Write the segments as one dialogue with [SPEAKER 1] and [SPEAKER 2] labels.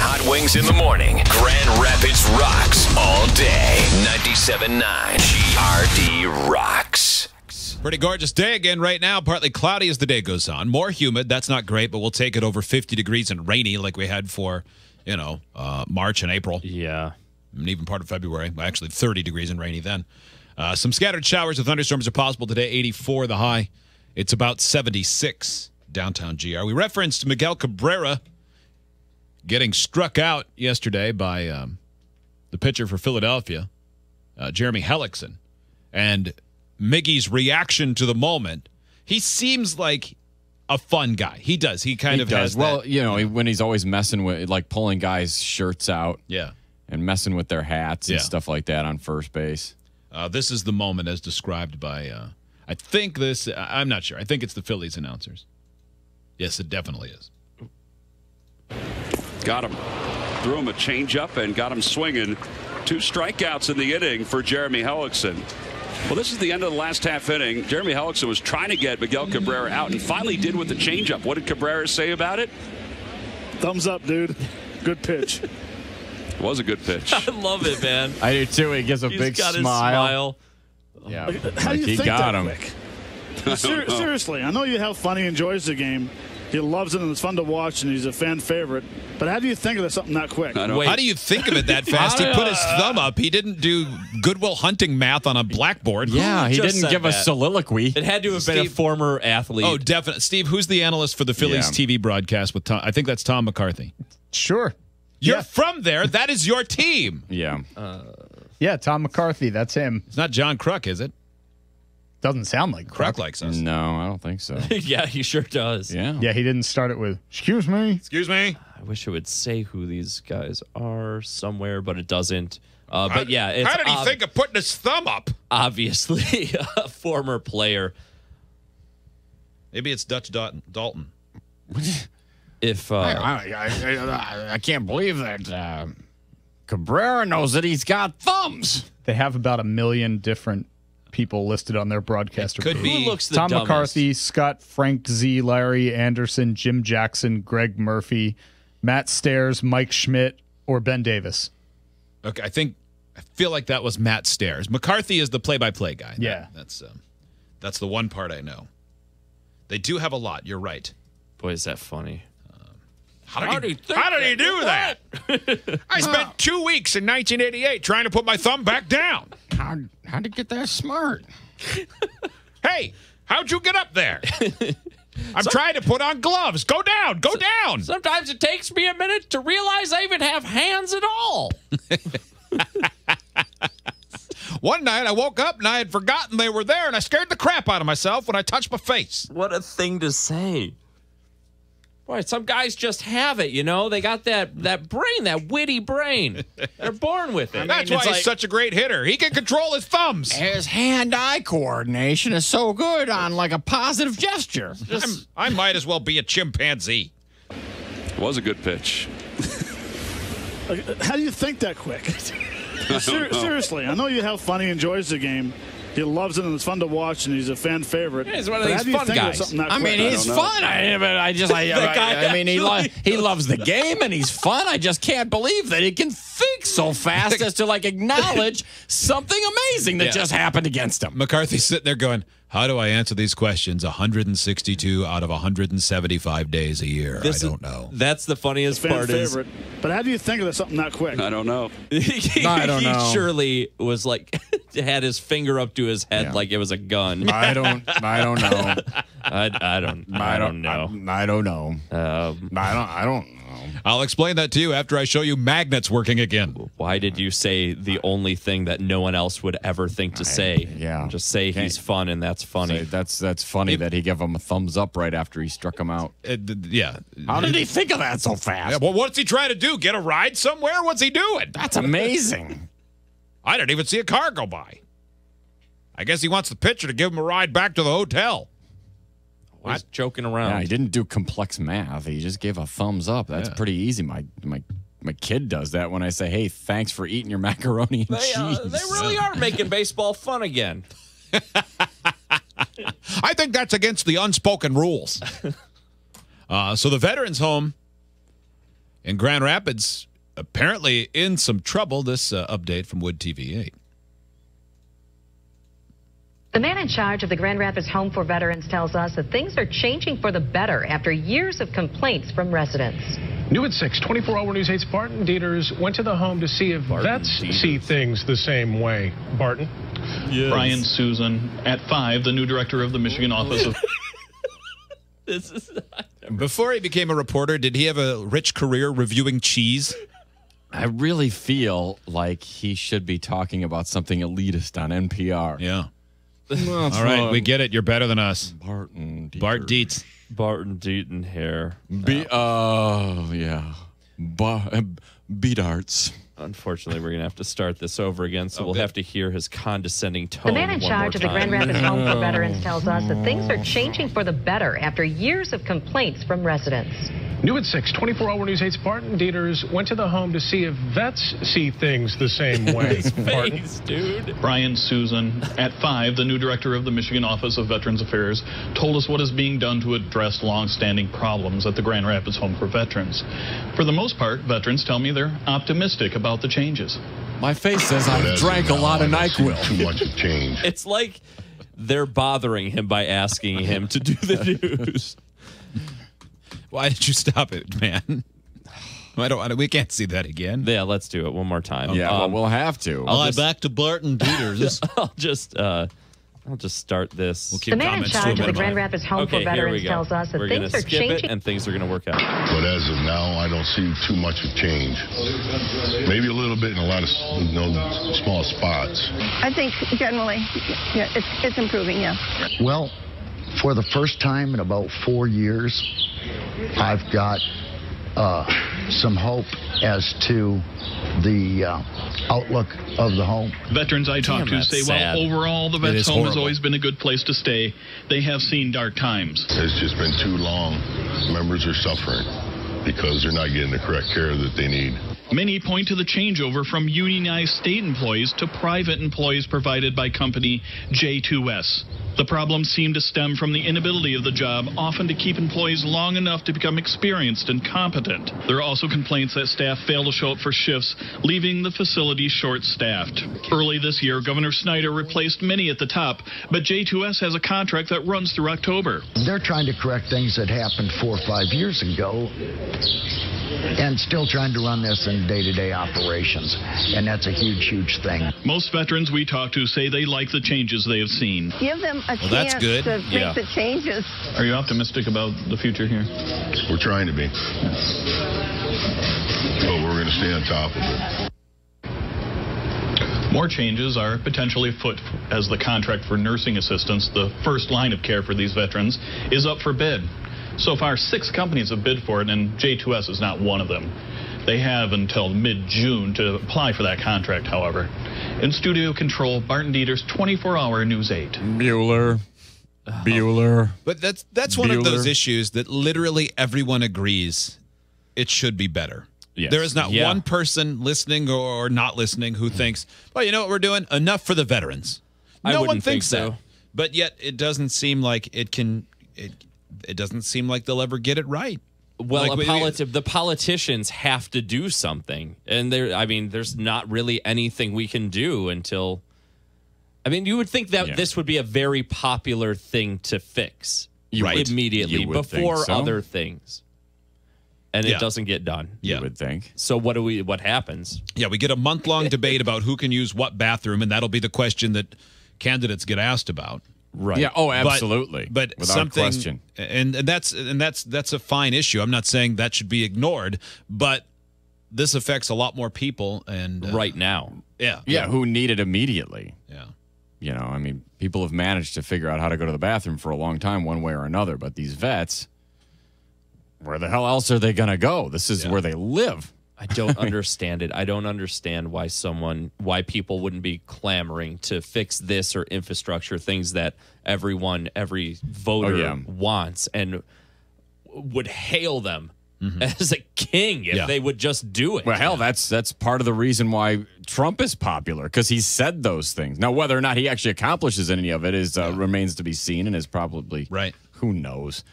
[SPEAKER 1] hot wings in the morning. Grand Rapids rocks all day. 97.9 GRD rocks.
[SPEAKER 2] Pretty gorgeous day again right now. Partly cloudy as the day goes on. More humid. That's not great, but we'll take it over 50 degrees and rainy like we had for, March and April.
[SPEAKER 3] Yeah.
[SPEAKER 2] And even part of February. Actually, 30 degrees and rainy then. Some scattered showers with thunderstorms are possible today. 84 the high. It's about 76 downtown GR. We referenced Miguel Cabrera getting struck out yesterday by the pitcher for Philadelphia, Jeremy Hellickson. And Miggy's reaction to the moment, he seems like a fun guy. He does. He kind of has
[SPEAKER 4] well,
[SPEAKER 2] that,
[SPEAKER 4] when he's always messing with, like, pulling guys' shirts out.
[SPEAKER 2] Yeah.
[SPEAKER 4] And messing with their hats and stuff like that on first base.
[SPEAKER 2] This is the moment as described by, I'm not sure. I think it's the Phillies announcers. Yes, it definitely is.
[SPEAKER 5] Got him. Threw him a changeup and got him swinging. 2 strikeouts in the inning for Jeremy Hellickson. Well, this is the end of the last half inning. Jeremy Hellickson was trying to get Miguel Cabrera out and finally did with the changeup. What did Cabrera say about it?
[SPEAKER 6] Thumbs up, dude. Good pitch.
[SPEAKER 5] It was a good pitch.
[SPEAKER 3] I love it, man.
[SPEAKER 4] I do too. He gives a big
[SPEAKER 3] got
[SPEAKER 4] smile.
[SPEAKER 3] His smile.
[SPEAKER 4] Yeah.
[SPEAKER 6] How do you
[SPEAKER 4] he
[SPEAKER 6] think
[SPEAKER 4] got
[SPEAKER 6] that
[SPEAKER 4] him.
[SPEAKER 6] quick? Seriously, I know you how fun he enjoys the game. He loves it and it's fun to watch and he's a fan favorite. But how do you think of something that quick?
[SPEAKER 2] How do you think of it that fast? He put his thumb up. He didn't do Goodwill Hunting math on a blackboard.
[SPEAKER 4] Yeah, he
[SPEAKER 3] just
[SPEAKER 4] didn't give a
[SPEAKER 3] that?
[SPEAKER 4] soliloquy.
[SPEAKER 3] It had to have been a former athlete.
[SPEAKER 2] Oh, definitely. Steve, who's the analyst for the Phillies TV broadcast with Tom? I think that's Tom McCarthy.
[SPEAKER 7] Sure.
[SPEAKER 2] You're from there. That is your team.
[SPEAKER 4] Yeah.
[SPEAKER 7] Yeah, Tom McCarthy. That's him.
[SPEAKER 2] It's not John Kruk, is it?
[SPEAKER 7] Doesn't sound like
[SPEAKER 2] Kruk likes us.
[SPEAKER 4] No, I don't think so.
[SPEAKER 3] Yeah, he sure does.
[SPEAKER 4] Yeah.
[SPEAKER 7] Yeah, he didn't start it with, excuse me.
[SPEAKER 2] Excuse me?
[SPEAKER 3] I wish it would say who these guys are somewhere, but it doesn't. But yeah, it's
[SPEAKER 2] how did he think of putting his thumb up?
[SPEAKER 3] Obviously, a former player.
[SPEAKER 2] Maybe it's Dutch Dalton.
[SPEAKER 3] If
[SPEAKER 4] I can't believe that Cabrera knows that he's got thumbs.
[SPEAKER 7] They have about 1 million different people listed on their broadcaster.
[SPEAKER 2] Could be.
[SPEAKER 3] who looks the
[SPEAKER 7] Tom
[SPEAKER 3] dumbest?
[SPEAKER 7] McCarthy, Scott, Frank Z, Larry Anderson, Jim Jackson, Greg Murphy, Matt Stairs, Mike Schmidt, or Ben Davis.
[SPEAKER 2] Okay, I feel like that was Matt Stairs. McCarthy is the play-by-play guy.
[SPEAKER 7] Yeah.
[SPEAKER 2] That's the one part I know. They do have a lot. You're right.
[SPEAKER 3] Boy, is that funny.
[SPEAKER 2] How did he do that? I spent 2 weeks in 1988 trying to put my thumb back down.
[SPEAKER 4] How'd you get that smart?
[SPEAKER 2] Hey, how'd you get up there? I'm trying to put on gloves. Go down. Go down.
[SPEAKER 3] Sometimes it takes me a minute to realize I even have hands at all.
[SPEAKER 2] One night I woke up and I had forgotten they were there, and I scared the crap out of myself when I touched my face.
[SPEAKER 3] What a thing to say. Boy, some guys just have it, you know? They got that brain, that witty brain. They're born with it.
[SPEAKER 2] That's why he's such a great hitter. He can control his thumbs.
[SPEAKER 4] His hand-eye coordination is so good on, like, a positive gesture.
[SPEAKER 2] I might as well be a chimpanzee.
[SPEAKER 5] It was a good pitch.
[SPEAKER 6] How do you think that quick? Seriously, I know you how fun he enjoys the game. He loves it and it's fun to watch and he's a fan favorite.
[SPEAKER 3] Yeah, he's one of these fun guys.
[SPEAKER 4] I mean, he's fun. He loves the game and he's fun. I just can't believe that he can think so fast as to, like, acknowledge something amazing that just happened against him.
[SPEAKER 2] McCarthy's sitting there going, how do I answer these questions 162 out of 175 days a year? I don't know.
[SPEAKER 3] That's the funniest
[SPEAKER 6] fan
[SPEAKER 3] part
[SPEAKER 6] favorite. But how do you think of something that quick?
[SPEAKER 5] I don't know.
[SPEAKER 4] I don't know.
[SPEAKER 3] He surely was like, had his finger up to his head like it was a gun.
[SPEAKER 4] I don't know.
[SPEAKER 3] I don't know.
[SPEAKER 4] I don't know. I don't know.
[SPEAKER 2] I'll explain that to you after I show you magnets working again.
[SPEAKER 3] Why did you say the only thing that no one else would ever think to say?
[SPEAKER 4] Yeah.
[SPEAKER 3] Just say he's fun and that's funny.
[SPEAKER 4] That's funny that he gave him a thumbs up right after he struck him out.
[SPEAKER 2] Yeah.
[SPEAKER 4] How did he think of that so fast?
[SPEAKER 2] Yeah, well, what's he trying to do? Get a ride somewhere? What's he doing?
[SPEAKER 4] That's amazing.
[SPEAKER 2] I didn't even see a car go by. I guess he wants the pitcher to give him a ride back to the hotel.
[SPEAKER 3] He's joking around.
[SPEAKER 4] Yeah, he didn't do complex math. He just gave a thumbs up. That's pretty easy. My kid does that when I say, hey, thanks for eating your macaroni and cheese.
[SPEAKER 3] They really are making baseball fun again.
[SPEAKER 2] I think that's against the unspoken rules. So the Veterans Home And Grand Rapids apparently in some trouble. This update from Wood TV 8.
[SPEAKER 8] The man in charge of the Grand Rapids Home for Veterans tells us that things are changing for the better after years of complaints from residents.
[SPEAKER 9] New at 6, 24-hour News 8's Barton Dieters went to the home to see if vets see things the same way. Barton?
[SPEAKER 10] Yes. Brian Susan. At 5, the new director of the Michigan office of...
[SPEAKER 3] This is
[SPEAKER 2] Before he became a reporter, did he have a rich career reviewing cheese?
[SPEAKER 4] I really feel like he should be talking about something elitist on NPR.
[SPEAKER 2] Yeah. All right, we get it. You're better than us.
[SPEAKER 4] Barton Dieters.
[SPEAKER 2] Bart Dietz.
[SPEAKER 3] Barton Deaton hair.
[SPEAKER 4] Yeah. Beat-arts.
[SPEAKER 3] Unfortunately, we're going to have to start this over again, so we'll have to hear his condescending tone.
[SPEAKER 8] The man in charge of the Grand Rapids Home for Veterans tells us that things are changing for the better after years of complaints from residents.
[SPEAKER 9] New at 6, 24-hour News 8's Barton Dieters went to the home to see if vets see things the same way.
[SPEAKER 3] His face, dude.
[SPEAKER 10] Brian Susan. At 5, the new director of the Michigan Office of Veterans Affairs told us what is being done to address long-standing problems at the Grand Rapids Home for Veterans. For the most part, veterans tell me they're optimistic about the changes.
[SPEAKER 4] My face says I've drank a lot of NyQuil.
[SPEAKER 11] Too much of change.
[SPEAKER 3] It's like they're bothering him by asking him to do the news.
[SPEAKER 2] Why did you stop it, man? We can't see that again.
[SPEAKER 3] Yeah, let's do it one more time.
[SPEAKER 4] Yeah, well, we'll have to.
[SPEAKER 2] Back to Barton Dieters.
[SPEAKER 3] I'll just start this.
[SPEAKER 2] We'll keep
[SPEAKER 8] The man in charge of the Grand Rapids Home for Veterans tells us that things are changing.
[SPEAKER 3] And things are going to work out.
[SPEAKER 11] But as of now, I don't see too much of change. Maybe a little bit in a lot of small spots.
[SPEAKER 12] I think generally, yeah, it's improving, yeah.
[SPEAKER 13] Well, for the first time in about 4 years, I've got some hope as to the outlook of the home.
[SPEAKER 10] Veterans I talk to say, well, overall, the vets' home has always been a good place to stay. They have seen dark times.
[SPEAKER 11] It's just been too long. Members are suffering because they're not getting the correct care that they need.
[SPEAKER 10] Many point to the changeover from unionized state employees to private employees provided by company J2S. The problems seem to stem from the inability of the job often to keep employees long enough to become experienced and competent. There are also complaints that staff fail to show up for shifts, leaving the facility short-staffed. Early this year, Governor Snyder replaced many at the top, but J2S has a contract that runs through October.
[SPEAKER 13] They're trying to correct things that happened 4 or 5 years ago and still trying to run this in day-to-day operations, and that's a huge, huge thing.
[SPEAKER 10] Most veterans we talk to say they like the changes they have seen.
[SPEAKER 12] Give them a chance to make the changes.
[SPEAKER 10] Are you optimistic about the future here?
[SPEAKER 11] We're trying to be. But we're going to stay on top of it.
[SPEAKER 10] More changes are potentially afoot as the contract for nursing assistants, the first line of care for these veterans, is up for bid. So far, 6 companies have bid for it, and J2S is not one of them. They have until mid-June to apply for that contract, however. In studio control, Barton Dieters, 24-hour News 8.
[SPEAKER 4] Bueller.
[SPEAKER 2] But that's one of those issues that literally everyone agrees it should be better.
[SPEAKER 4] Yes.
[SPEAKER 2] There is not one person listening or not listening who thinks, well, you know what we're doing? Enough for the veterans. No one thinks that. But yet it doesn't seem like it doesn't seem like they'll ever get it right.
[SPEAKER 3] Well, the politicians have to do something. And there's not really anything we can do until... you would think that this would be a very popular thing to fix immediately before other things. And it doesn't get done.
[SPEAKER 4] You would think.
[SPEAKER 3] So what happens?
[SPEAKER 2] Yeah, we get a month-long debate about who can use what bathroom, and that'll be the question that candidates get asked about.
[SPEAKER 4] Right. Yeah. Oh, absolutely.
[SPEAKER 2] But
[SPEAKER 4] without
[SPEAKER 2] something,
[SPEAKER 4] question.
[SPEAKER 2] And that's a fine issue. I'm not saying that should be ignored, but this affects a lot more people. And
[SPEAKER 3] right now,
[SPEAKER 4] yeah, who need it immediately.
[SPEAKER 2] Yeah.
[SPEAKER 4] People have managed to figure out how to go to the bathroom for a long time, one way or another. But these vets, where the hell else are they going to go? This is where they live.
[SPEAKER 3] I don't understand it. I don't understand why people wouldn't be clamoring to fix this or infrastructure, things that every voter wants, and would hail them as a king if they would just do it.
[SPEAKER 4] Well, hell, that's part of the reason why Trump is popular, because he said those things. Now, whether or not he actually accomplishes any of it remains to be seen, and is probably
[SPEAKER 2] right.
[SPEAKER 4] Who knows?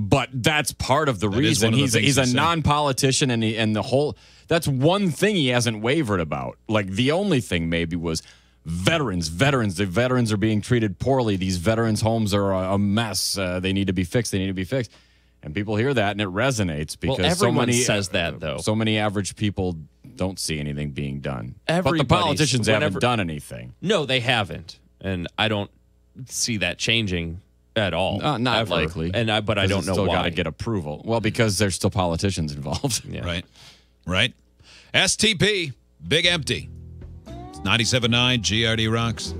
[SPEAKER 4] But that's part of the reason. He's a non-politician, and the whole that's one thing he hasn't wavered about. Like the only thing maybe was veterans. The veterans are being treated poorly. These veterans' homes are a mess. They need to be fixed. And people hear that, and it resonates because
[SPEAKER 3] everyone says that, though.
[SPEAKER 4] So many average people don't see anything being done. But the politicians haven't done anything.
[SPEAKER 3] No, they haven't, and I don't see that changing at all.
[SPEAKER 4] Not
[SPEAKER 3] ever.
[SPEAKER 4] likely.
[SPEAKER 3] But I don't know
[SPEAKER 4] still
[SPEAKER 3] why.
[SPEAKER 4] Got to get approval. Well, because there's still politicians involved.
[SPEAKER 3] Yeah.
[SPEAKER 2] Right. STP, Big Empty. It's 97.9 GRD Rocks.